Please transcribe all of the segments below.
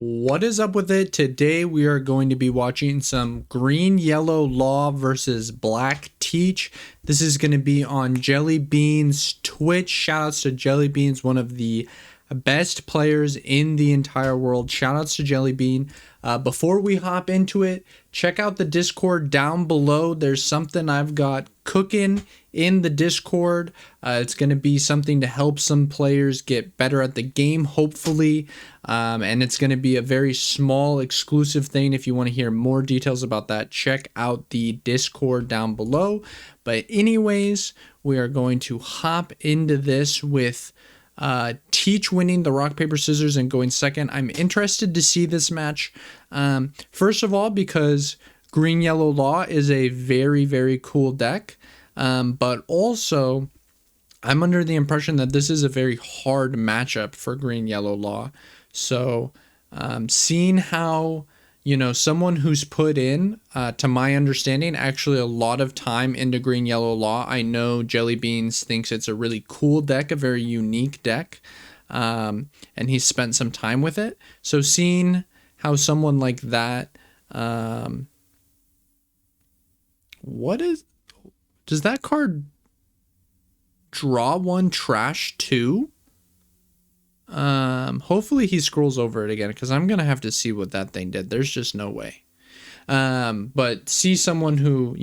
What is up with it? Today we are going to be watching some green yellow law versus black teach. This is going to be on Jellybeans Twitch. Shoutouts to Jellybeans, one of the best players in the entire world. Shoutouts to Jellybean. Before we hop into it, check out the Discord down below. There's something I've got cooking in the Discord. It's going to be something to help some players get better at the game, hopefully. And it's going to be a very small exclusive thing. If you want to hear more details about that, check out the Discord down below. But anyways, we are going to hop into this with Teach winning the rock, paper, scissors and going second. I'm interested to see this match. First of all, because green, yellow, law is a very, very cool deck. But also, I'm under the impression that this is a very hard matchup for green, yellow, law. So, seeing how, someone who's put in, to my understanding, actually a lot of time into green, yellow, law. I know Jellybeans thinks it's a really cool deck, a very unique deck. And he's spent some time with it. So seeing how someone like that, does that card draw one, trash two? Hopefully he scrolls over it again, because I'm going to have to see what that thing did. There's just no way. But see someone who,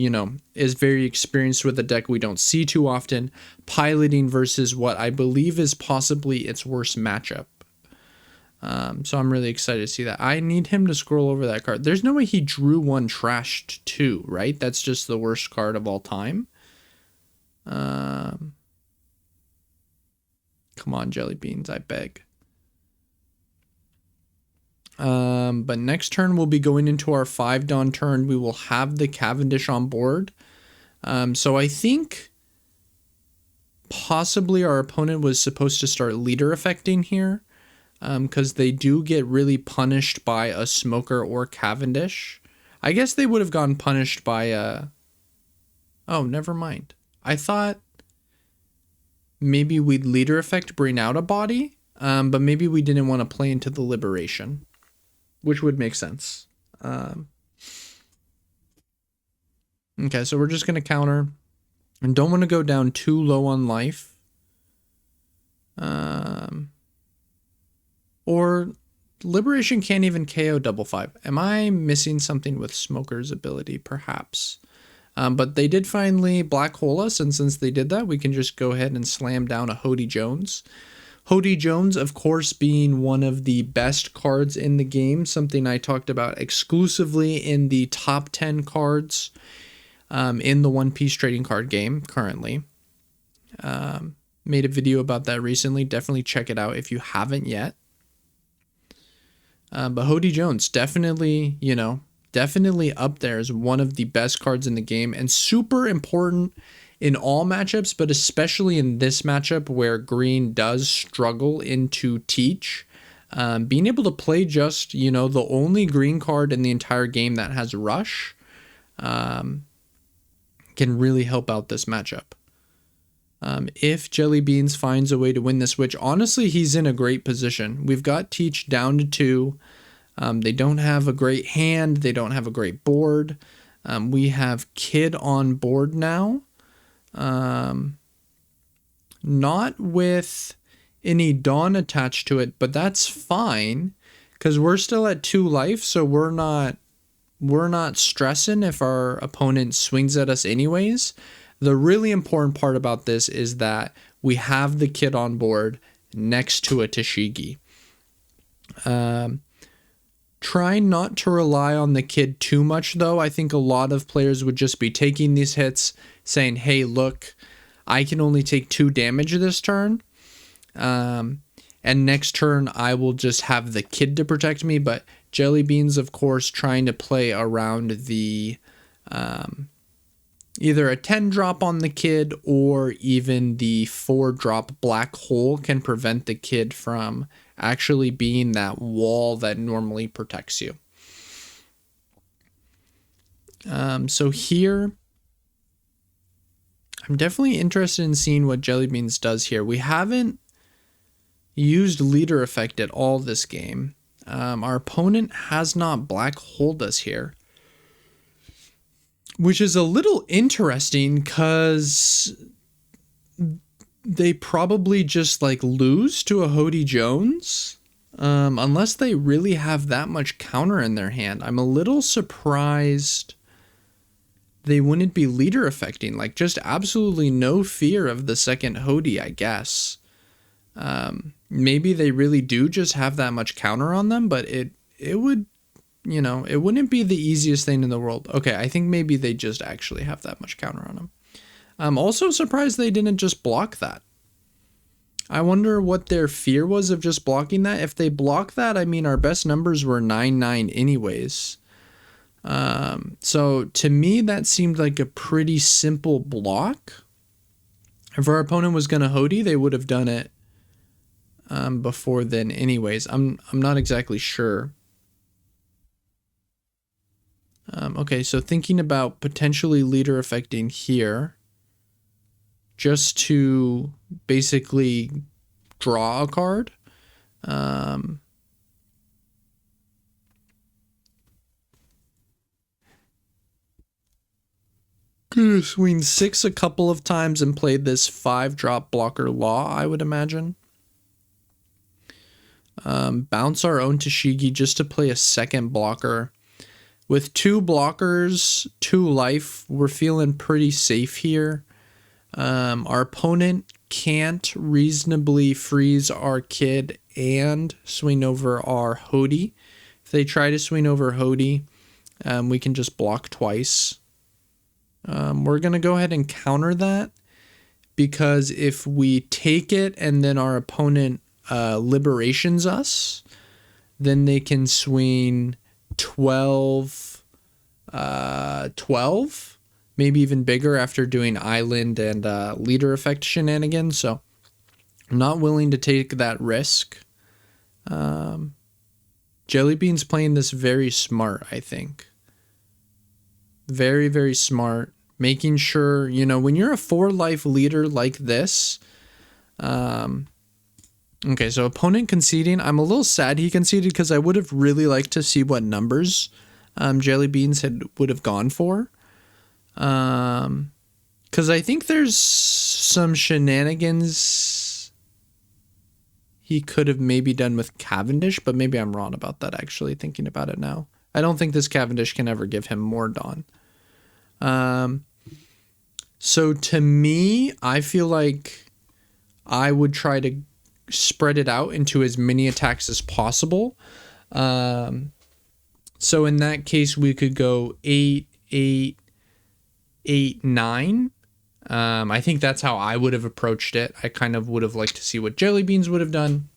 is very experienced with a deck we don't see too often, piloting versus what I believe is possibly its worst matchup. So I'm really excited to see that. I need him to scroll over that card. There's no way he drew one, trashed two, right? That's just the worst card of all time. Come on, Jellybeans, I beg. But next turn we'll be going into our 5 Dawn turn. We will have the Cavendish on board. So I think possibly our opponent was supposed to start leader affecting here, because they do get really punished by a Smoker or Cavendish. I guess they would have gotten punished by oh, never mind. I thought maybe we'd leader effect bring out a body, but maybe we didn't want to play into the liberation, which would make sense. Okay, so we're just going to counter and don't want to go down too low on life. Or liberation can't even KO double 5. Am I missing something with Smoker's ability? Perhaps. But they did finally black hole us, and since they did that, we can just go ahead and slam down a Hody Jones. Hody Jones, of course, being one of the best cards in the game, something I talked about exclusively in the top 10 cards in the One Piece trading card game currently. Made a video about that recently. Definitely check it out if you haven't yet. But Hody Jones, definitely, definitely up there as one of the best cards in the game and super important in all matchups, but especially in this matchup where green does struggle into teach. Being able to play just, the only green card in the entire game that has rush can really help out this matchup. If Jellybeans finds a way to win this, which honestly he's in a great position. We've got teach down to 2. They don't have a great hand. They don't have a great board. We have Kid on board now. Not with any Dawn attached to it, but that's fine because we're still at 2 life, so we're not stressing if our opponent swings at us anyways. The really important part about this is that we have the Kid on board next to a Tashigi. Try not to rely on the Kid too much, though. I think a lot of players would just be taking these hits, saying, hey, look, I can only take 2 damage this turn. And next turn, I will just have the Kid to protect me. But Jellybeans, of course, trying to play around the either a 10 drop on the Kid or even the 4 drop black hole can prevent the Kid from actually being that wall that normally protects you. So here, I'm definitely interested in seeing what Jellybeans does here. We haven't used leader effect at all this game. Our opponent has not black holed us here, which is a little interesting because they probably just like lose to a Hody Jones. Unless they really have that much counter in their hand. I'm a little surprised they wouldn't be leader affecting, like just absolutely no fear of the second Hody, I guess. Maybe they really do just have that much counter on them, but it would, you know, it wouldn't be the easiest thing in the world. Okay, I think maybe they just actually have that much counter on them. I'm also surprised they didn't just block that. I wonder what their fear was of just blocking that. If they block that, I mean, our best numbers were 9-9 anyways. So to me, that seemed like a pretty simple block. If our opponent was going to Hody, they would have done it before then anyways. I'm not exactly sure. Okay, so thinking about potentially leader affecting here, just to basically draw a card. Gonna swing 6 a couple of times and play this 5-drop blocker Law, I would imagine. Bounce our own Tashigi just to play a second blocker. With 2 blockers, 2 life, we're feeling pretty safe here. Our opponent can't reasonably freeze our kid and swing over our Hody. If they try to swing over Hody, we can just block twice. We're going to go ahead and counter that, because if we take it and then our opponent liberations us, then they can swing 12, maybe even bigger after doing island and leader effect shenanigans. So I'm not willing to take that risk. Jellybean's playing this very smart, I think. Very, very smart. Making sure, you know, when you're a 4-life leader like this. Okay, so opponent conceding. I'm a little sad he conceded because I would have really liked to see what numbers Jellybeans would have gone for. Because I think there's some shenanigans he could have maybe done with Cavendish, but maybe I'm wrong about that, actually, thinking about it now. I don't think this Cavendish can ever give him more Dawn. So to me, I feel like I would try to spread it out into as many attacks as possible. So in that case, we could go 8, 8, 8, 9. I think that's how I would have approached it. I kind of would have liked to see what Jellybeans would have done.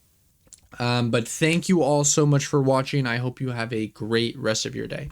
But thank you all so much for watching. I hope you have a great rest of your day.